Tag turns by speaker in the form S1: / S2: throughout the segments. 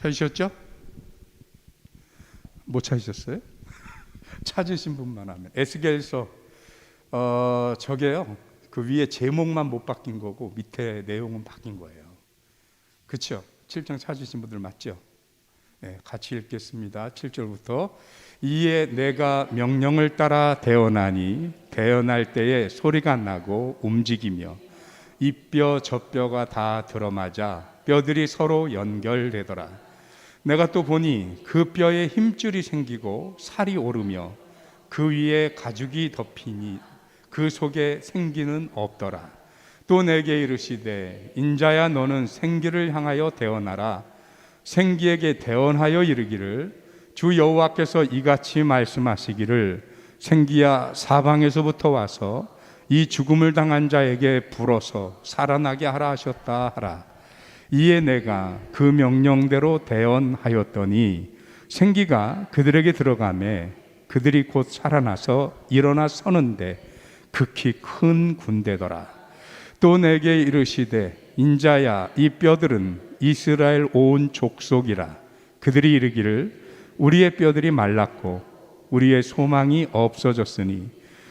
S1: 찾으셨죠? 못 찾으셨어요? 찾으신 분만 하면. 에스겔서 저게요, 그 위에 제목만 못 바뀐 거고 밑에 내용은 바뀐 거예요. 그렇죠? 7장 찾으신 분들 맞죠? 네, 같이 읽겠습니다. 7절부터. 이에 내가 명령을 따라 대언하니 대언할 때에 소리가 나고 움직이며 이 뼈 저 뼈가 다 들어맞아 뼈들이 서로 연결되더라. 내가 또 보니 그 뼈에 힘줄이 생기고 살이 오르며 그 위에 가죽이 덮이니 그 속에 생기는 없더라. 또 내게 이르시되 인자야 너는 생기를 향하여 대언하라. 생기에게 대언하여 이르기를 주 여호와께서 이같이 말씀하시기를 생기야 사방에서부터 와서 이 죽음을 당한 자에게 불어서 살아나게 하라 하셨다 하라. 이에 내가 그 명령대로 대언하였더니 생기가 그들에게 들어가매 그들이 곧 살아나서 일어나 서는데 극히 큰 군대더라. 또 내게 이르시되 인자야 이 뼈들은 이스라엘 온 족속이라. 그들이 이르기를 우리의 뼈들이 말랐고 우리의 소망이 없어졌으니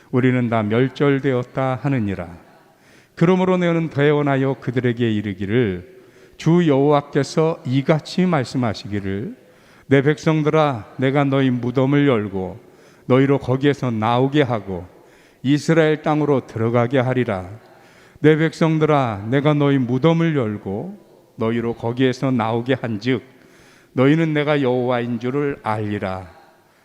S1: 우리는 다 멸절되었다 하느니라. 그러므로 너는 대언하여 그들에게 이르기를 주 여호와께서 이같이 말씀하시기를 내 백성들아 내가 너희 무덤을 열고 너희로 거기에서 나오게 하고 이스라엘 땅으로 들어가게 하리라. 내 백성들아 내가 너희 무덤을 열고 너희로 거기에서 나오게 한즉 너희는 내가 여호와인 줄을 알리라.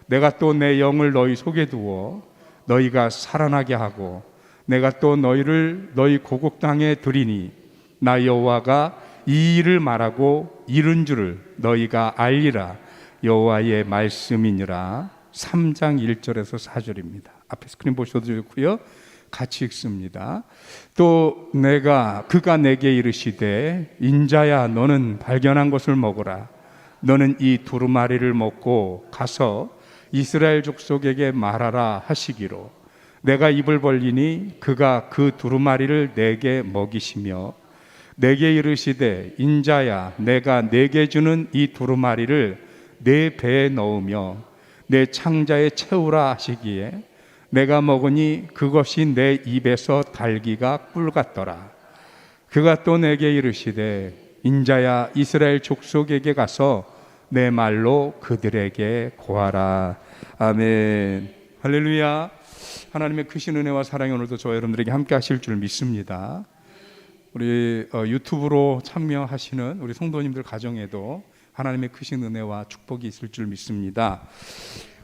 S1: 내가 또 내 영을 너희 속에 두어 너희가 살아나게 하고 내가 또 너희를 너희 고국 땅에 두리니 나 여호와가 이 일을 말하고 이룬 줄을 너희가 알리라. 여호와의 말씀이니라. 3장 1절에서 4절입니다. 앞에 스크린 보셔도 좋고요. 같이 읽습니다. 또 그가 내게 이르시되 인자야 너는 발견한 것을 먹으라. 너는 이 두루마리를 먹고 가서 이스라엘 족속에게 말하라 하시기로 내가 입을 벌리니 그가 그 두루마리를 내게 먹이시며 내게 이르시되 인자야 내가 내게 주는 이 두루마리를 내 배에 넣으며 내 창자에 채우라 하시기에 내가 먹으니 그것이 내 입에서 달기가 꿀 같더라. 그가 또 내게 이르시되 인자야 이스라엘 족속에게 가서 내 말로 그들에게 고하라. 아멘. 할렐루야. 하나님의 크신 은혜와 사랑이 오늘도 저와 여러분들에게 함께 하실 줄 믿습니다. 우리 유튜브로 참여하시는 우리 성도님들 가정에도 하나님의 크신 은혜와 축복이 있을 줄 믿습니다.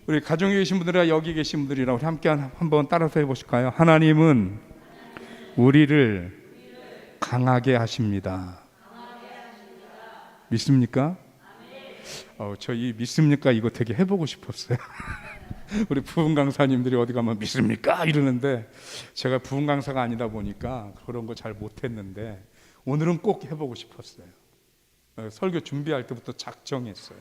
S1: 우리 가정에 계신 분들이나 여기 계신 분들이랑 우리 함께 한번 따라서 해보실까요? 하나님은 우리를 강하게 하십니다. 믿습니까? 저 이 믿습니까? 이거 되게 해보고 싶었어요. 우리 부흥 강사님들이 어디 가면 믿습니까? 이러는데 제가 부흥 강사가 아니다 보니까 그런 거 잘 못했는데 오늘은 꼭 해보고 싶었어요. 설교 준비할 때부터 작정했어요.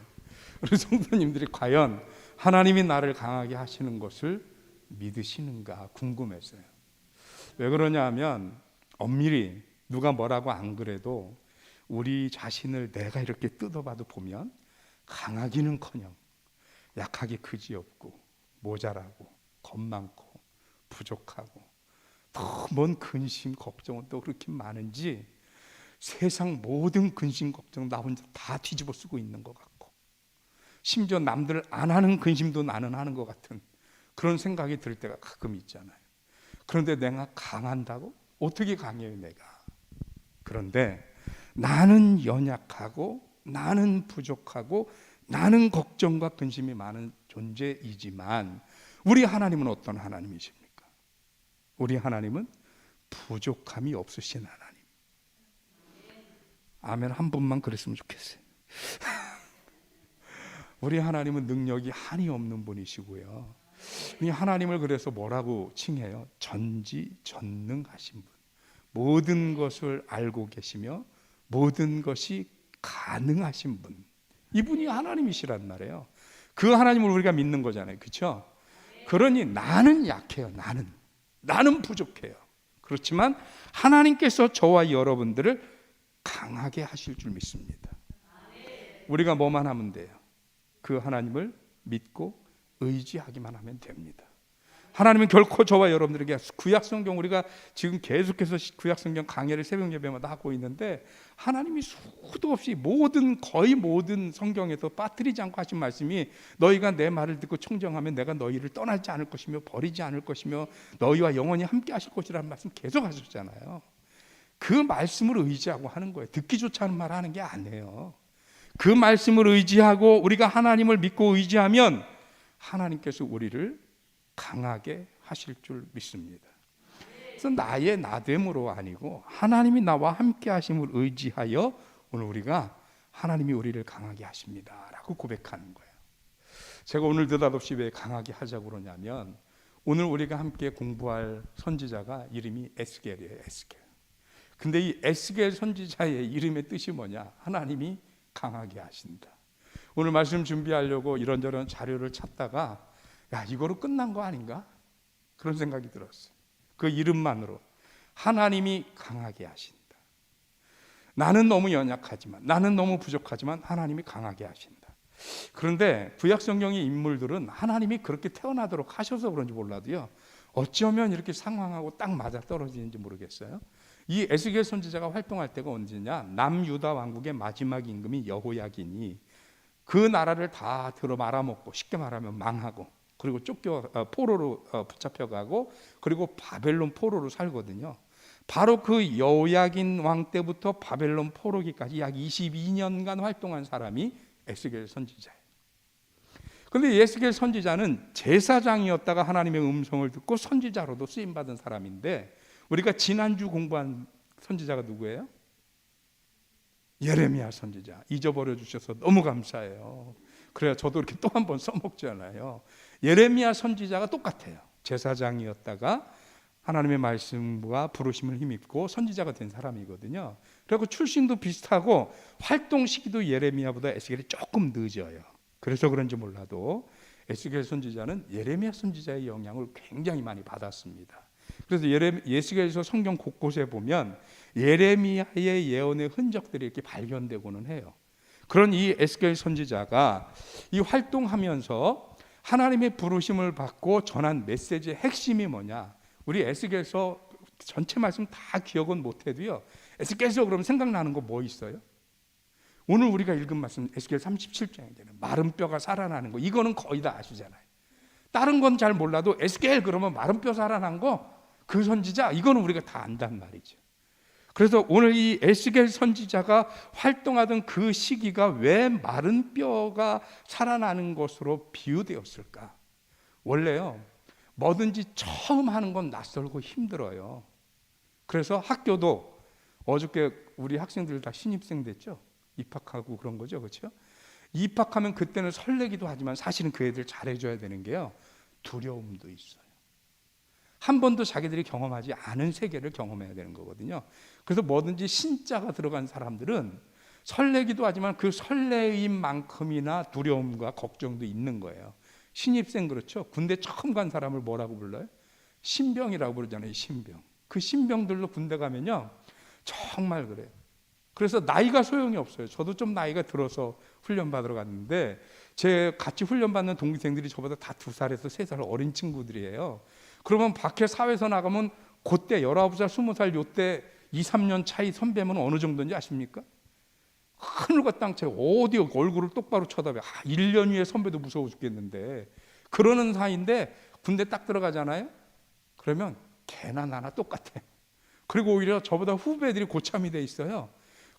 S1: 우리 성도님들이 과연 하나님이 나를 강하게 하시는 것을 믿으시는가 궁금했어요. 왜 그러냐 하면 엄밀히 누가 뭐라고 안 그래도 우리 자신을 내가 이렇게 뜯어봐도 보면 강하기는커녕 약하기 그지없고 모자라고 겁 많고 부족하고 더 뭔 근심 걱정은 또 그렇게 많은지 세상 모든 근심 걱정 나 혼자 다 뒤집어 쓰고 있는 것 같고 심지어 남들 안 하는 근심도 나는 하는 것 같은 그런 생각이 들 때가 가끔 있잖아요. 그런데 내가 강한다고? 어떻게 강해요 내가? 그런데 나는 연약하고 나는 부족하고 나는 걱정과 근심이 많은 존재이지만 우리 하나님은 어떤 하나님이십니까? 우리 하나님은 부족함이 없으신 하나님. 아멘 한 번만 그랬으면 좋겠어요. 우리 하나님은 능력이 한이 없는 분이시고요. 이 하나님을 그래서 뭐라고 칭해요? 전지전능하신 분. 모든 것을 알고 계시며 모든 것이 가능하신 분. 이분이 하나님이시란 말이에요. 그 하나님을 우리가 믿는 거잖아요. 그렇죠? 그러니 나는 약해요. 나는 부족해요. 그렇지만 하나님께서 저와 여러분들을 강하게 하실 줄 믿습니다. 우리가 뭐만 하면 돼요? 그 하나님을 믿고 의지하기만 하면 됩니다. 하나님은 결코 저와 여러분들에게 구약성경, 우리가 지금 계속해서 구약성경 강해를 새벽 예배마다 하고 있는데, 하나님이 수도 없이 거의 모든 성경에서 빠뜨리지 않고 하신 말씀이, 너희가 내 말을 듣고 청정하면 내가 너희를 떠나지 않을 것이며 버리지 않을 것이며 너희와 영원히 함께 하실 것이라는 말씀 계속 하셨잖아요. 그 말씀을 의지하고 하는 거예요. 듣기조차 하는 말 하는 게 아니에요. 그 말씀을 의지하고 우리가 하나님을 믿고 의지하면 하나님께서 우리를 강하게 하실 줄 믿습니다. 그래서 나의 나됨으로 아니고 하나님이 나와 함께 하심을 의지하여 오늘 우리가 하나님이 우리를 강하게 하십니다 라고 고백하는 거예요. 제가 오늘 느닷없이 왜 강하게 하자고 그러냐면, 오늘 우리가 함께 공부할 선지자가 이름이 에스겔이에요. 에스겔. 근데 이 에스겔 선지자의 이름의 뜻이 뭐냐? 하나님이 강하게 하신다. 오늘 말씀 준비하려고 이런저런 자료를 찾다가, 야, 이거로 끝난 거 아닌가? 그런 생각이 들었어요. 그 이름만으로 하나님이 강하게 하신다. 나는 너무 연약하지만, 나는 너무 부족하지만 하나님이 강하게 하신다. 그런데 구약 성경의 인물들은 하나님이 그렇게 태어나도록 하셔서 그런지 몰라도요, 어쩌면 이렇게 상황하고 딱 맞아 떨어지는지 모르겠어요. 이 에스겔 선지자가 활동할 때가 언제냐? 남유다 왕국의 마지막 임금이 여호야긴이 그 나라를 다 들어 말아먹고, 쉽게 말하면 망하고, 그리고 포로로 붙잡혀가고, 그리고 바벨론 포로로 살거든요. 바로 그 여호야긴 왕 때부터 바벨론 포로기까지 약 22년간 활동한 사람이 에스겔 선지자예요. 그런데 에스겔 선지자는 제사장이었다가 하나님의 음성을 듣고 선지자로도 쓰임받은 사람인데, 우리가 지난주 공부한 선지자가 누구예요? 예레미야 선지자. 잊어버려 주셔서 너무 감사해요. 그래야 저도 이렇게 또 한 번 써먹잖아요. 예레미야 선지자가 똑같아요. 제사장이었다가 하나님의 말씀과 부르심을 힘입고 선지자가 된 사람이거든요. 그리고 출신도 비슷하고 활동 시기도 예레미야보다 에스겔이 조금 늦어요. 그래서 그런지 몰라도 에스겔 선지자는 예레미야 선지자의 영향을 굉장히 많이 받았습니다. 그래서 에스겔서 성경 곳곳에 보면 예레미야의 예언의 흔적들이 이렇게 발견되고는 해요. 그런 이 에스겔 선지자가 이 활동하면서 하나님의 부르심을 받고 전한 메시지의 핵심이 뭐냐? 우리 에스겔서 전체 말씀 다 기억은 못해도요, 에스겔서 그러면 생각나는 거 뭐 있어요? 오늘 우리가 읽은 말씀 에스겔 37장이잖아요. 마른 뼈가 살아나는 거, 이거는 거의 다 아시잖아요. 다른 건 잘 몰라도 에스겔 그러면 마른 뼈 살아난 거, 그 선지자, 이거는 우리가 다 안단 말이죠. 그래서 오늘 이 에스겔 선지자가 활동하던 그 시기가 왜 마른 뼈가 살아나는 것으로 비유되었을까? 원래요, 뭐든지 처음 하는 건 낯설고 힘들어요. 그래서 학교도, 어저께 우리 학생들 다 신입생 됐죠? 입학하고 그런 거죠, 그렇죠? 입학하면 그때는 설레기도 하지만 사실은 그 애들 잘해줘야 되는 게요, 두려움도 있어요. 한 번도 자기들이 경험하지 않은 세계를 경험해야 되는 거거든요. 그래서 뭐든지 신자가 들어간 사람들은 설레기도 하지만 그 설레임만큼이나 두려움과 걱정도 있는 거예요. 신입생 그렇죠? 군대 처음 간 사람을 뭐라고 불러요? 신병이라고 부르잖아요. 신병. 그 신병들로 군대 가면요, 정말 그래요. 그래서 나이가 소용이 없어요. 저도 좀 나이가 들어서 훈련 받으러 갔는데, 제 같이 훈련 받는 동기생들이 저보다 다 2살에서 3살 어린 친구들이에요. 그러면 밖에 사회에서 나가면 그때 19살, 20살 요때 2, 3년 차이 선배면 어느 정도인지 아십니까? 하늘과 땅 차이, 어디 얼굴을 똑바로 쳐다봐. 1년 위에 선배도 무서워 죽겠는데, 그러는 사이인데 군대 딱 들어가잖아요. 그러면 걔나 나나 똑같아. 그리고 오히려 저보다 후배들이 고참이 돼 있어요.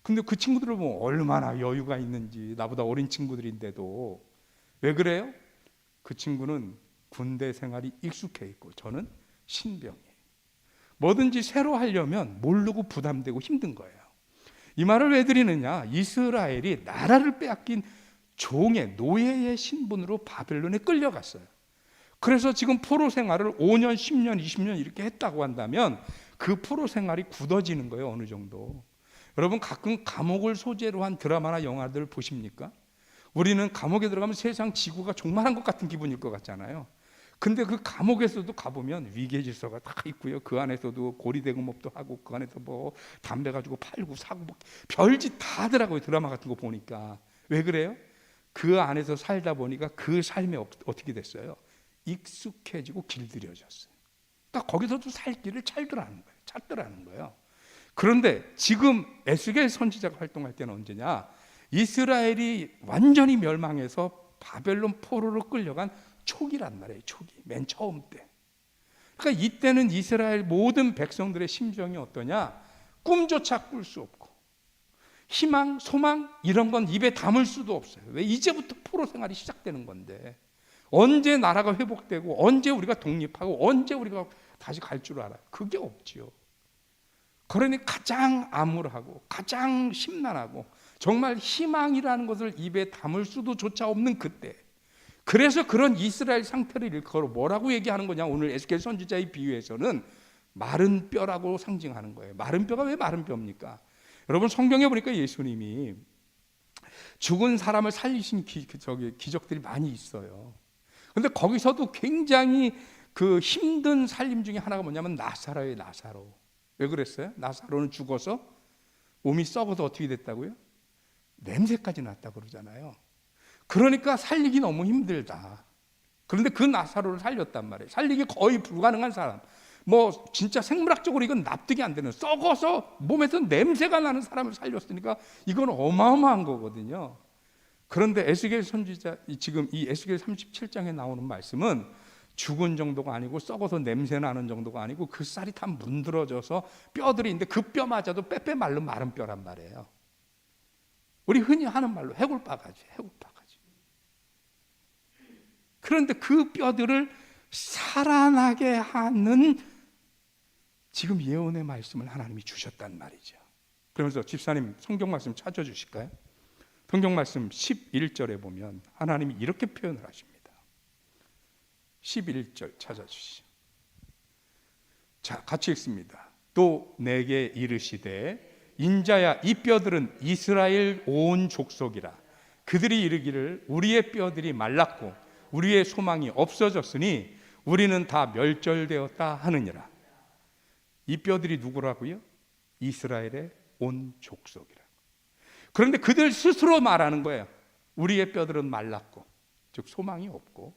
S1: 근데 그 친구들을 보면 얼마나 여유가 있는지, 나보다 어린 친구들인데도. 왜 그래요? 그 친구는 군대 생활이 익숙해 있고 저는 신병이에요. 뭐든지 새로 하려면 모르고 부담되고 힘든 거예요. 이 말을 왜 드리느냐? 이스라엘이 나라를 빼앗긴 종의 노예의 신분으로 바벨론에 끌려갔어요. 그래서 지금 포로 생활을 5년, 10년, 20년 이렇게 했다고 한다면 그 포로 생활이 굳어지는 거예요, 어느 정도. 여러분, 가끔 감옥을 소재로 한 드라마나 영화들 보십니까? 우리는 감옥에 들어가면 세상 지구가 종말한 것 같은 기분일 것 같잖아요. 근데 그 감옥에서도 가보면 위계질서가 다 있고요. 그 안에서도 고리대금업도 하고, 그 안에서 뭐 담배 가지고 팔고 사고, 뭐 별짓 다 하더라고요. 드라마 같은 거 보니까. 왜 그래요? 그 안에서 살다 보니까 그 삶이 어떻게 됐어요? 익숙해지고 길들여졌어요. 그러니까 거기서도 살 길을 찾더라는 거예요. 그런데 지금 에스겔 선지자가 활동할 때는 언제냐? 이스라엘이 완전히 멸망해서 바벨론 포로로 끌려간 초기란 말이에요. 초기, 맨 처음 때. 그러니까 이때는 이스라엘 모든 백성들의 심정이 어떠냐? 꿈조차 꿀 수 없고 희망, 소망 이런 건 입에 담을 수도 없어요. 왜? 이제부터 포로 생활이 시작되는 건데 언제 나라가 회복되고 언제 우리가 독립하고 언제 우리가 다시 갈 줄 알아요? 그게 없지요. 그러니 가장 암울하고 가장 심란하고 정말 희망이라는 것을 입에 담을 수도 조차 없는 그때, 그래서 그런 이스라엘 상태를 일컬어 뭐라고 얘기하는 거냐? 오늘 에스겔 선지자의 비유에서는 마른 뼈라고 상징하는 거예요. 마른 뼈가 왜 마른 뼈입니까? 여러분 성경에 보니까 예수님이 죽은 사람을 살리신 기적들이 많이 있어요. 그런데 거기서도 굉장히 그 힘든 살림 중에 하나가 뭐냐면 나사로예요. 나사로. 왜 그랬어요? 나사로는 죽어서 몸이 썩어서 어떻게 됐다고요? 냄새까지 났다고 그러잖아요. 그러니까 살리기 너무 힘들다. 그런데 그 나사로를 살렸단 말이에요. 살리기 거의 불가능한 사람, 뭐 진짜 생물학적으로 이건 납득이 안 되는, 썩어서 몸에서 냄새가 나는 사람을 살렸으니까 이건 어마어마한 거거든요. 그런데 에스겔 선지자, 지금 이 에스겔 37장에 나오는 말씀은 죽은 정도가 아니고 썩어서 냄새 나는 정도가 아니고 그 쌀이 다 문드러져서 뼈들이 있는데 그 뼈마저도 빼빼 마른 마른 뼈란 말이에요. 우리 흔히 하는 말로 해골바가지, 해골바가지. 그런데 그 뼈들을 살아나게 하는 지금 예언의 말씀을 하나님이 주셨단 말이죠. 그러면서 집사님 성경 말씀 찾아주실까요? 성경 말씀 11절에 보면 하나님이 이렇게 표현을 하십니다. 11절 찾아주시죠. 자, 같이 읽습니다. 또 내게 이르시되 인자야 이 뼈들은 이스라엘 온 족속이라. 그들이 이르기를 우리의 뼈들이 말랐고 우리의 소망이 없어졌으니 우리는 다 멸절되었다 하느니라. 이 뼈들이 누구라고요? 이스라엘의 온 족속이라. 그런데 그들 스스로 말하는 거예요. 우리의 뼈들은 말랐고, 즉 소망이 없고,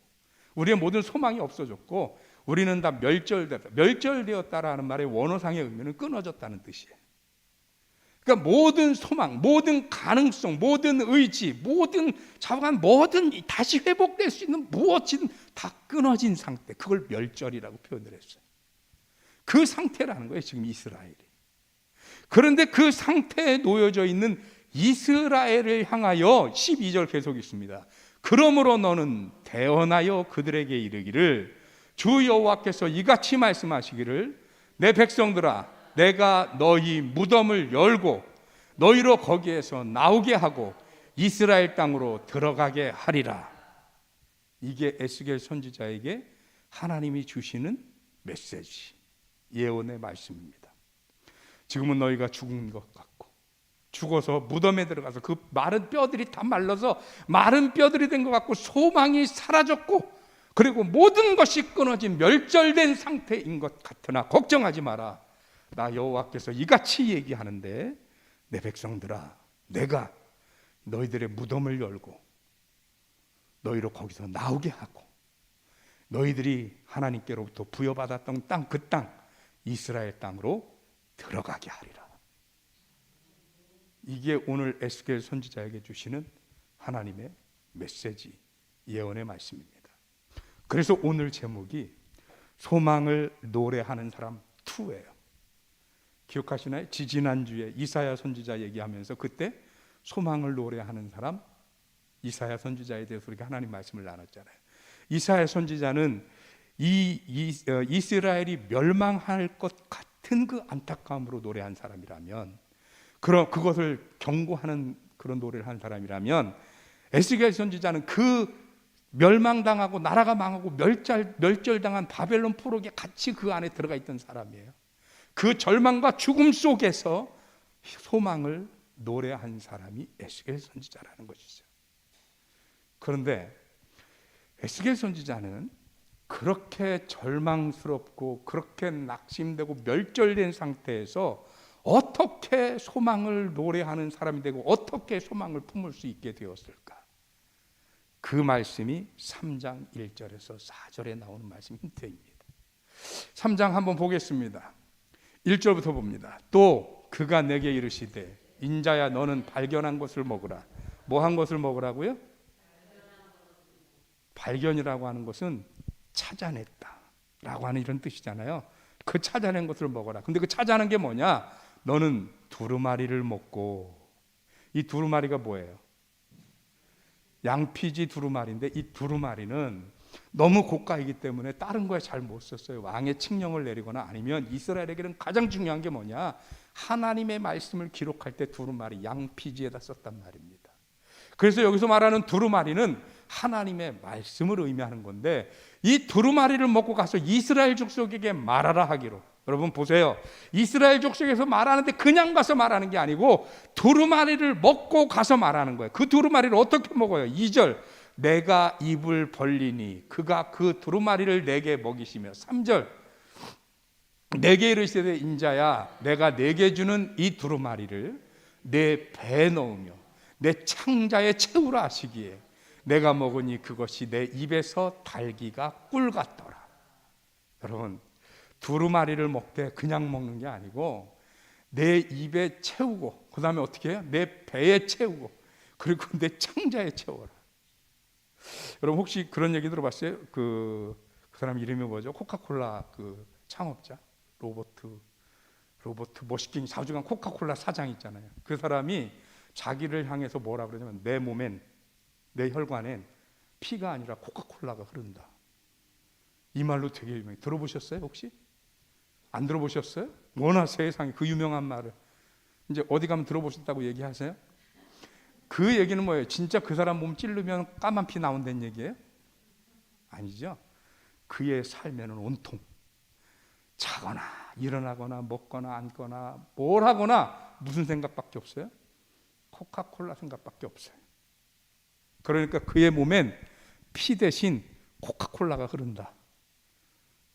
S1: 우리의 모든 소망이 없어졌고, 우리는 다 멸절되었다. 멸절되었다라는 말의 원어상의 의미는 끊어졌다는 뜻이에요. 그러니까 모든 소망, 모든 가능성, 모든 의지, 모든 자원한 뭐든 다시 회복될 수 있는 무엇이든 다 끊어진 상태, 그걸 멸절이라고 표현을 했어요. 그 상태라는 거예요, 지금 이스라엘이. 그런데 그 상태에 놓여져 있는 이스라엘을 향하여 12절 계속 있습니다. 그러므로 너는 대언하여 그들에게 이르기를 주 여호와께서 이같이 말씀하시기를 내 백성들아 내가 너희 무덤을 열고 너희로 거기에서 나오게 하고 이스라엘 땅으로 들어가게 하리라. 이게 에스겔 선지자에게 하나님이 주시는 메시지, 예언의 말씀입니다. 지금은 너희가 죽은 것 같고 죽어서 무덤에 들어가서 그 마른 뼈들이 다 말라서 마른 뼈들이 된 것 같고 소망이 사라졌고 그리고 모든 것이 끊어진 멸절된 상태인 것 같으나 걱정하지 마라. 나 여호와께서 이같이 얘기하는데 내 백성들아 내가 너희들의 무덤을 열고 너희로 거기서 나오게 하고 너희들이 하나님께로부터 부여받았던 땅, 그 땅 이스라엘 땅으로 들어가게 하리라. 이게 오늘 에스겔 선지자에게 주시는 하나님의 메시지, 예언의 말씀입니다. 그래서 오늘 제목이 소망을 노래하는 사람 2예요. 기억하시나요? 지지난주에 이사야 선지자 얘기하면서 그때 소망을 노래하는 사람 이사야 선지자에 대해서 우리가 하나님 말씀을 나눴잖아요. 이사야 선지자는 이스라엘이 멸망할 것 같은 그 안타까움으로 노래한 사람이라면, 그것을 경고하는 그런 노래를 한 사람이라면, 에스겔 선지자는 그 멸망당하고 나라가 망하고 멸절당한 바벨론 포로기에 같이 그 안에 들어가 있던 사람이에요. 그 절망과 죽음 속에서 소망을 노래한 사람이 에스겔 선지자라는 것이죠. 그런데 에스겔 선지자는 그렇게 절망스럽고 그렇게 낙심되고 멸절된 상태에서 어떻게 소망을 노래하는 사람이 되고 어떻게 소망을 품을 수 있게 되었을까? 그 말씀이 3장 1절에서 4절에 나오는 말씀이 힌트입니다. 3장 한번 보겠습니다. 1절부터 봅니다. 또 그가 내게 이르시되 인자야 너는 발견한 것을 먹으라. 뭐 한 것을 먹으라고요? 발견이라고 하는 것은 찾아냈다 라고 하는 이런 뜻이잖아요. 그 찾아낸 것을 먹어라. 근데 그 찾아낸 게 뭐냐? 너는 두루마리를 먹고, 이 두루마리가 뭐예요? 양피지 두루마리인데 이 두루마리는 너무 고가이기 때문에 다른 거에 잘 못 썼어요. 왕의 칙령을 내리거나 아니면 이스라엘에게는 가장 중요한 게 뭐냐? 하나님의 말씀을 기록할 때 두루마리 양피지에다 썼단 말입니다. 그래서 여기서 말하는 두루마리는 하나님의 말씀을 의미하는 건데, 이 두루마리를 먹고 가서 이스라엘 족속에게 말하라 하기로. 여러분 보세요. 이스라엘 족속에서 말하는데 그냥 가서 말하는 게 아니고 두루마리를 먹고 가서 말하는 거예요. 그 두루마리를 어떻게 먹어요? 2절 내가 입을 벌리니 그가 그 두루마리를 내게 먹이시며. 3절 내게 이르시되 인자야 내가 내게 주는 이 두루마리를 내 배에 넣으며 내 창자에 채우라 하시기에 내가 먹으니 그것이 내 입에서 달기가 꿀 같더라. 여러분 두루마리를 먹되 그냥 먹는 게 아니고 내 입에 채우고, 그 다음에 어떻게 해요? 내 배에 채우고, 그리고 내 창자에 채워라. 여러분 혹시 그런 얘기 들어봤어요? 그 사람 이름이 뭐죠? 코카콜라 그 창업자 로버트 머시킹 4주간 코카콜라 사장 있잖아요. 그 사람이 자기를 향해서 뭐라 그러냐면 내 몸엔, 내 혈관엔 피가 아니라 코카콜라가 흐른다. 이 말로 되게 유명해요. 들어보셨어요 혹시? 안 들어보셨어요? 워낙 세상에 그 유명한 말을 이제 어디 가면 들어보셨다고 얘기하세요? 그 얘기는 뭐예요? 진짜 그 사람 몸 찌르면 까만 피 나온다는 얘기예요? 아니죠. 그의 삶에는 온통 자거나 일어나거나 먹거나 앉거나 뭘 하거나 무슨 생각밖에 없어요? 코카콜라 생각밖에 없어요. 그러니까 그의 몸엔 피 대신 코카콜라가 흐른다.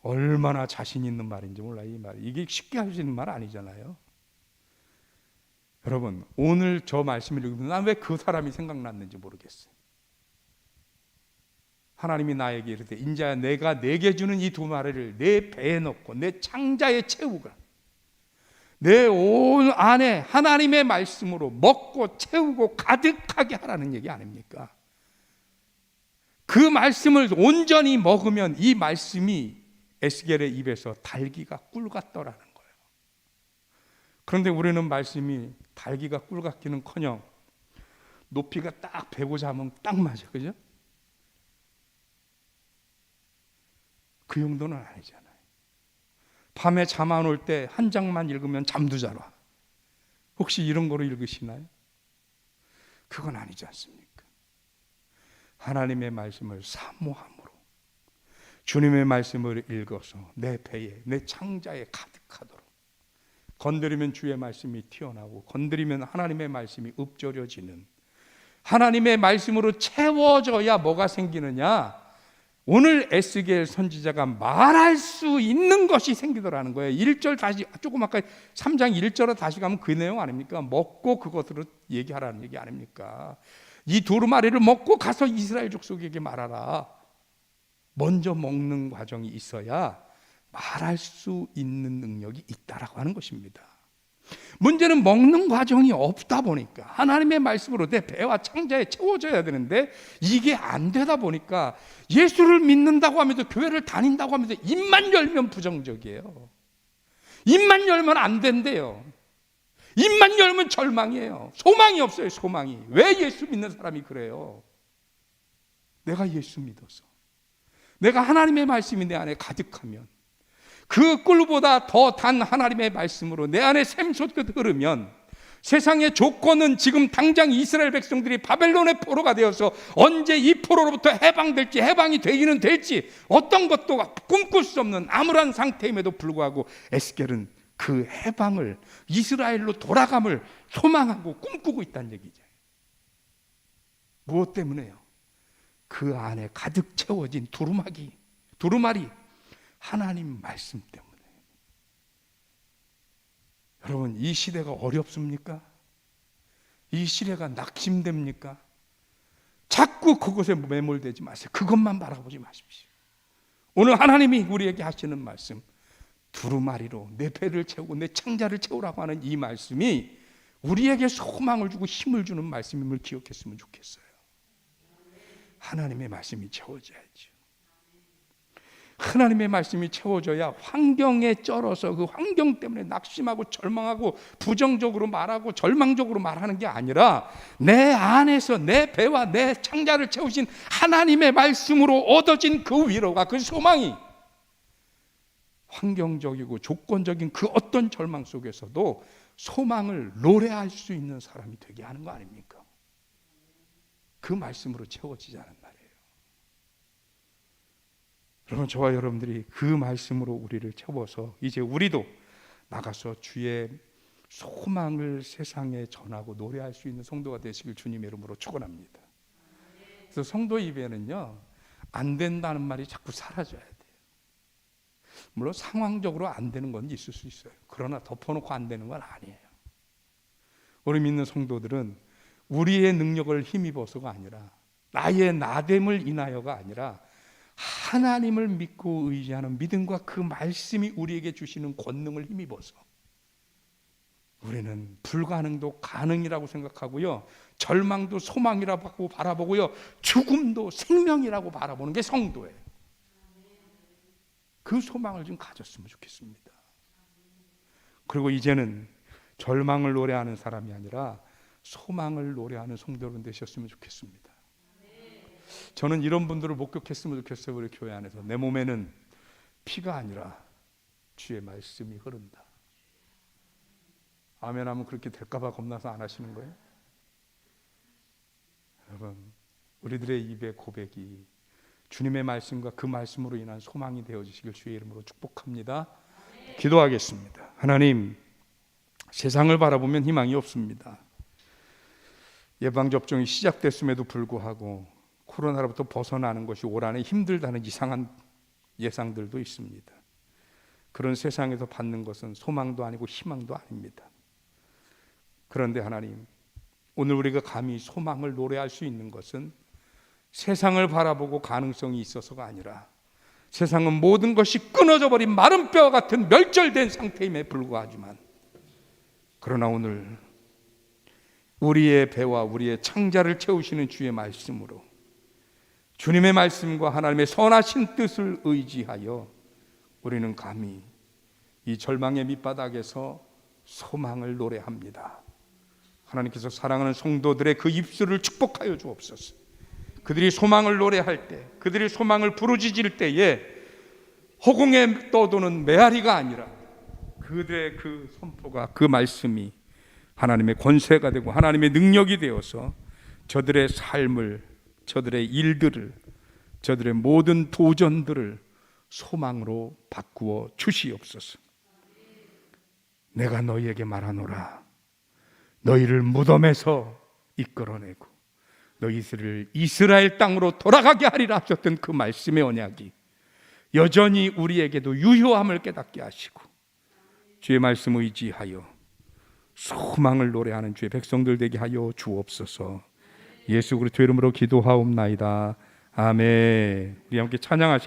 S1: 얼마나 자신 있는 말인지 몰라요. 이 말, 이게 쉽게 할 수 있는 말 아니잖아요. 여러분 오늘 저 말씀을 읽으면 난 왜 그 사람이 생각났는지 모르겠어요. 하나님이 나에게 이르되 인자야 내가 내게 주는 이 두루마리를 내 배에 넣고 내 창자에 채우가. 내 온 안에 하나님의 말씀으로 먹고 채우고 가득하게 하라는 얘기 아닙니까? 그 말씀을 온전히 먹으면 이 말씀이 에스겔의 입에서 달기가 꿀 같더라는 거예요. 그런데 우리는 말씀이 달기가 꿀 같기는커녕 높이가 딱 베고 자면 딱 맞아, 그죠? 그 정도는 아니잖아요. 밤에 잠 안 올 때 한 장만 읽으면 잠도 잘 와. 혹시 이런 거로 읽으시나요? 그건 아니지 않습니까? 하나님의 말씀을 사모함으로 주님의 말씀을 읽어서 내 배에, 내 창자에 가득하도록, 건드리면 주의 말씀이 튀어나오고 건드리면 하나님의 말씀이 읊조려지는, 하나님의 말씀으로 채워져야 뭐가 생기느냐? 오늘 에스겔 선지자가 말할 수 있는 것이 생기더라는 거예요. 1절 다시 조금 아까 3장 1절에 다시 가면 그 내용 아닙니까? 먹고 그것으로 얘기하라는 얘기 아닙니까? 이 두루마리를 먹고 가서 이스라엘 족속에게 말하라. 먼저 먹는 과정이 있어야 말할 수 있는 능력이 있다라고 하는 것입니다. 문제는 먹는 과정이 없다 보니까 하나님의 말씀으로 내 배와 창자에 채워져야 되는데 이게 안 되다 보니까 예수를 믿는다고 하면서 교회를 다닌다고 하면서 입만 열면 부정적이에요. 입만 열면 안 된대요. 입만 열면 절망이에요. 소망이 없어요. 소망이. 왜 예수 믿는 사람이 그래요? 내가 예수 믿어서, 내가 하나님의 말씀이 내 안에 가득하면, 그 꿀보다 더 단 하나님의 말씀으로 내 안에 샘솟듯 흐르면, 세상의 조건은 지금 당장 이스라엘 백성들이 바벨론의 포로가 되어서 언제 이 포로로부터 해방될지, 해방이 되기는 될지 어떤 것도 꿈꿀 수 없는 암울한 상태임에도 불구하고 에스겔은 그 해방을, 이스라엘로 돌아감을 소망하고 꿈꾸고 있다는 얘기죠. 무엇 때문에요? 그 안에 가득 채워진 두루마리 하나님 말씀 때문에. 여러분, 이 시대가 어렵습니까? 이 시대가 낙심됩니까? 자꾸 그것에 매몰되지 마세요. 그것만 바라보지 마십시오. 오늘 하나님이 우리에게 하시는 말씀, 두루마리로 내 배를 채우고 내 창자를 채우라고 하는 이 말씀이 우리에게 소망을 주고 힘을 주는 말씀임을 기억했으면 좋겠어요. 하나님의 말씀이 채워져야죠. 하나님의 말씀이 채워져야 환경에 쩔어서 그 환경 때문에 낙심하고 절망하고 부정적으로 말하고 절망적으로 말하는 게 아니라 내 안에서 내 배와 내 창자를 채우신 하나님의 말씀으로 얻어진 그 위로가, 그 소망이 환경적이고 조건적인 그 어떤 절망 속에서도 소망을 노래할 수 있는 사람이 되게 하는 거 아닙니까? 그 말씀으로 채워지자는 말이에요. 여러분, 저와 여러분들이 그 말씀으로 우리를 채워서 이제 우리도 나가서 주의 소망을 세상에 전하고 노래할 수 있는 성도가 되시길 주님의 이름으로 축원합니다. 그래서 성도 입에는요, 안 된다는 말이 자꾸 사라져야 돼요. 물론 상황적으로 안 되는 건 있을 수 있어요. 그러나 덮어놓고 안 되는 건 아니에요. 우리 믿는 성도들은 우리의 능력을 힘입어서가 아니라, 나의 나됨을 인하여가 아니라 하나님을 믿고 의지하는 믿음과 그 말씀이 우리에게 주시는 권능을 힘입어서 우리는 불가능도 가능이라고 생각하고요, 절망도 소망이라고 바라보고요, 죽음도 생명이라고 바라보는 게 성도예요. 그 소망을 좀 가졌으면 좋겠습니다. 그리고 이제는 절망을 노래하는 사람이 아니라 소망을 노래하는 성도로 되셨으면 좋겠습니다. 저는 이런 분들을 목격했으면 좋겠어요. 우리 교회 안에서 내 몸에는 피가 아니라 주의 말씀이 흐른다. 아멘 하면 그렇게 될까 봐 겁나서 안 하시는 거예요? 여러분, 우리들의 입의 고백이 주님의 말씀과 그 말씀으로 인한 소망이 되어지시길 주의 이름으로 축복합니다. 기도하겠습니다. 하나님, 세상을 바라보면 희망이 없습니다. 예방접종이 시작됐음에도 불구하고 코로나로부터 벗어나는 것이 올 한해 힘들다는 이상한 예상들도 있습니다. 그런 세상에서 받는 것은 소망도 아니고 희망도 아닙니다. 그런데 하나님, 오늘 우리가 감히 소망을 노래할 수 있는 것은 세상을 바라보고 가능성이 있어서가 아니라 세상은 모든 것이 끊어져 버린 마른 뼈 같은 멸절된 상태임에 불구하지만, 그러나 오늘 우리의 배와 우리의 창자를 채우시는 주의 말씀으로 주님의 말씀과 하나님의 선하신 뜻을 의지하여 우리는 감히 이 절망의 밑바닥에서 소망을 노래합니다. 하나님께서 사랑하는 성도들의 그 입술을 축복하여 주옵소서. 그들이 소망을 노래할 때, 그들이 소망을 부르짖을 때에 허공에 떠도는 메아리가 아니라 그들의 그 선포가, 그 말씀이 하나님의 권세가 되고 하나님의 능력이 되어서 저들의 삶을, 저들의 일들을, 저들의 모든 도전들을 소망으로 바꾸어 주시옵소서. 내가 너희에게 말하노라. 너희를 무덤에서 이끌어내고 너희들을 이스라엘 땅으로 돌아가게 하리라 하셨던 그 말씀의 언약이 여전히 우리에게도 유효함을 깨닫게 하시고 주의 말씀 의지하여 소망을 노래하는 주의 백성들 되게 하여 주옵소서. 예수 그리스도 이름으로 기도하옵나이다. 아멘. 우리 함께 찬양하시